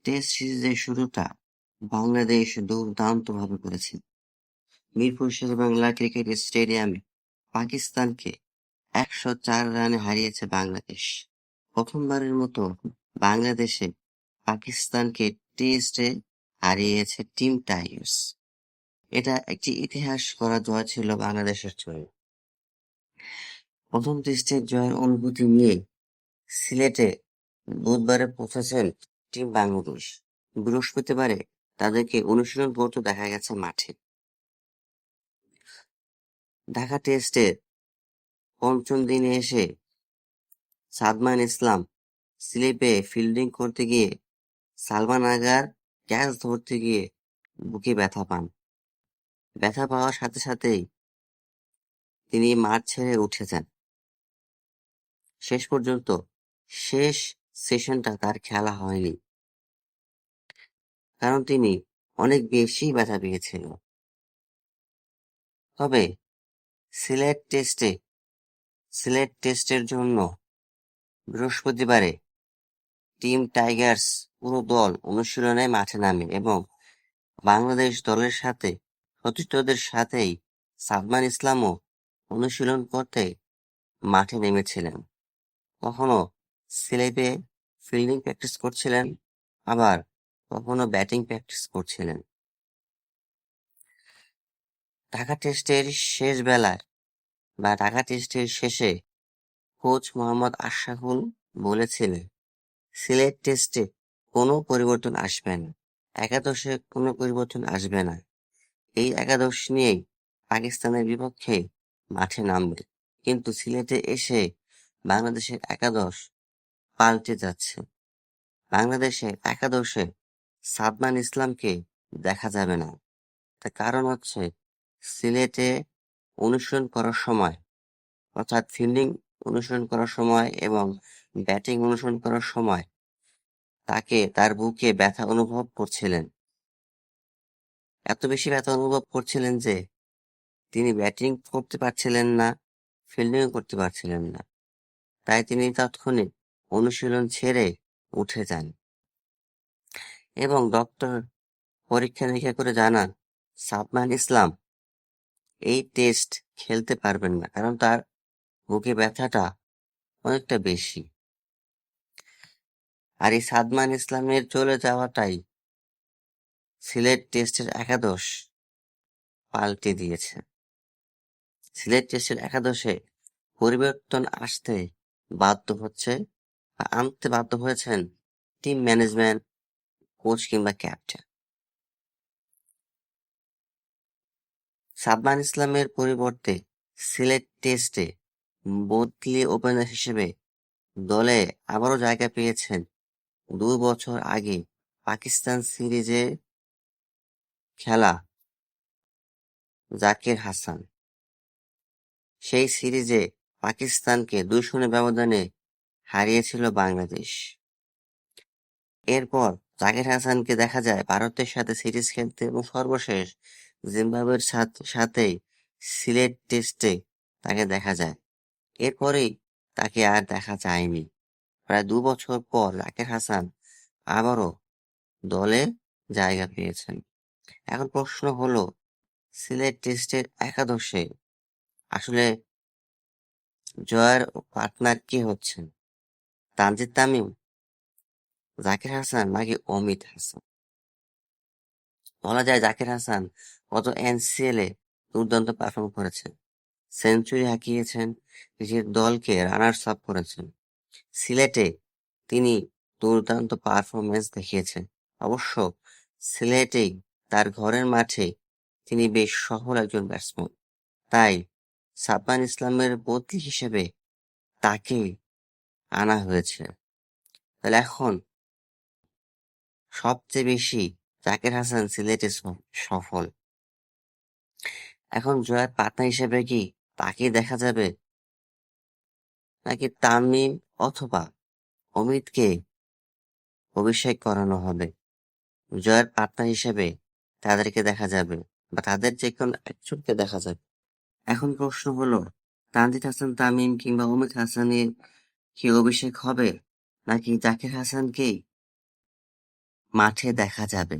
Test সিরিজের শুরুটা বাংলাদেশ দুর্দান্তভাবে করেছে। মিরপুর শেরেবাংলা ক্রিকেট স্টেডিয়ামে পাকিস্তানকে ১০৪ রানে হারিয়েছে বাংলাদেশ। প্রথমবারের মতো বাংলাদেশে পাকিস্তানকে টেস্টে হারিয়েছে টিম টাইগার্স। এটা একটি ইতিহাস গড়া জয় ছিল বাংলাদেশের জন্য। প্রথম টেস্টের জয়ের অনুভূতি নিয়ে সিলেটে বুধবারে পৌঁছেছেন টিম বাংলাদেশ। বৃহস্পতিবারে তাদেরকে অনুশীলন করতে দেখা গেছে মাঠে। ঢাকা টেস্টের পঞ্চম দিনে এসে সাদমান ইসলাম স্লিপে ফিল্ডিং করতে গিয়ে সালমান আগার ক্যাচ ধরতে গিয়ে বুকে ব্যথা পান। ব্যথা পাওয়ার সাথে সাথেই তিনি মাঠ ছেড়ে উঠে যান। শেষ পর্যন্ত শেষ সেশনটা তার খেলা হয়নি, কারণ তিনি অনেক বেশি ব্যথা পেয়েছিল। তবে সিলেট টেস্টের জন্য বৃহস্পতিবারে টিম টাইগার্স পুরো দল অনুশীলনে মাঠে নামে এবং বাংলাদেশ দলের সাথে সতীর্থদের সাথেই সাদমান ইসলামও অনুশীলন করতে মাঠে নেমেছিলেন। কখনো স্লিপে ফিল্ডিং প্র্যাকটিস করছিলেন, আবার কখনো ব্যাটিং প্র্যাকটিস করছিলেন। ঢাকা টেস্টের শেষে কোচ মোহাম্মদ আশরাফুল বলেছিলেন, সিলেট টেস্টে কোনো পরিবর্তন আসবে না, একাদশে কোনো পরিবর্তন আসবে না। এই একাদশ নিয়েই পাকিস্তানের বিপক্ষে মাঠে নামবে। কিন্তু সিলেটে এসে বাংলাদেশের একাদশ পাল্টে যাচ্ছে। বাংলাদেশের একাদশে সাদমান ইসলামকে দেখা যাবে না। তার কারণ হচ্ছে, সিলেটে অনুশীলন করার সময়, অর্থাৎ ফিল্ডিং অনুশীলন করার সময় এবং ব্যাটিং অনুশীলন করার সময় তার বুকে ব্যথা অনুভব করছিলেন। এত বেশি ব্যথা অনুভব করছিলেন যে তিনি ব্যাটিং করতে পারছিলেন না, ফিল্ডিংও করতে পারছিলেন না। তাই তিনি তৎক্ষণিক অনুশীলন ছেড়ে উঠে যান এবং ডক্টর পরীক্ষা-নিরীক্ষা করে জানান সাদমান ইসলাম এই টেস্ট খেলতে পারবেন না, কারণ তার বুকে ব্যথাটা অনেকটা বেশি। আর এই সাদমান ইসলামের চলে যাওয়াটাই সিলেট টেস্টের একাদশ পাল্টে দিয়েছে। সিলেট টেস্টের একাদশে পরিবর্তন আনতে বাধ্য হয়েছেন টিম ম্যানেজমেন্ট, কোচ কিংবা ক্যাপ্টেন। সাদমান ইসলামের পরিবর্তে সিলেট টেস্টে বদলি ওপেনার হিসেবে দলে আবারও জায়গা পেয়েছেন ২ বছর আগে পাকিস্তান সিরিজে খেলা জাকির হাসান। সেই সিরিজে পাকিস্তানকে ২-০ ব্যবধানে হারিয়েছিল বাংলাদেশ। এরপর জাকির হাসানকে দেখা যায় ভারতের সাথে সিরিজ খেলতে এবং সর্বশেষ জিম্বাবুয়ের সাথেই সিলেট টেস্টে তাকে দেখা যায়। এরপরেই তাকে আর দেখা যায়নি। প্রায় ২ বছর পর জাকির হাসান আবারও দলে জায়গা পেয়েছেন। এখন প্রশ্ন হলো, সিলেট টেস্টের একাদশে আসলে জয়ের পার্টনার কে হচ্ছেন? তানজিদ তামিম, জাকির হাসান নাকি অমিত হাসান? বলা যায় জাকির হাসান গত এনসিএলে দুর্দান্ত পারফর্ম করেছেন, সেঞ্চুরি হাঁকিয়েছেন, নিজের দলকে রানার্স আপ করেছেন। সিলেটে তিনি দুর্দান্ত পারফরমেন্স দেখিয়েছেন। অবশ্য সিলেটেই তার ঘরের মাঠে তিনি বেশ সফল একজন ব্যাটসম্যান। তাই সাদমান ইসলামের বদলি হিসেবে তাকেই আনা হয়েছে। তাহলে এখন সবচেয়ে বেশি জাকির হাসান সিলেটে সফল। এখন জয়ের পার্টনার হিসেবে কি তাকেই দেখা যাবে, নাকি তামিম অথবা অমিতকে অভিষেক করানো হবে? জয়ের পার্টনার হিসেবে তাদেরকে দেখা যাবে বা তাদের যে কোনো একজনকে দেখা যাবে। এখন প্রশ্ন হলো, তানজিদ হাসান তামিম কিংবা অমিত হাসানের কি অভিষেক হবে, নাকি জাকির হাসানকেই মাঠে দেখা যাবে।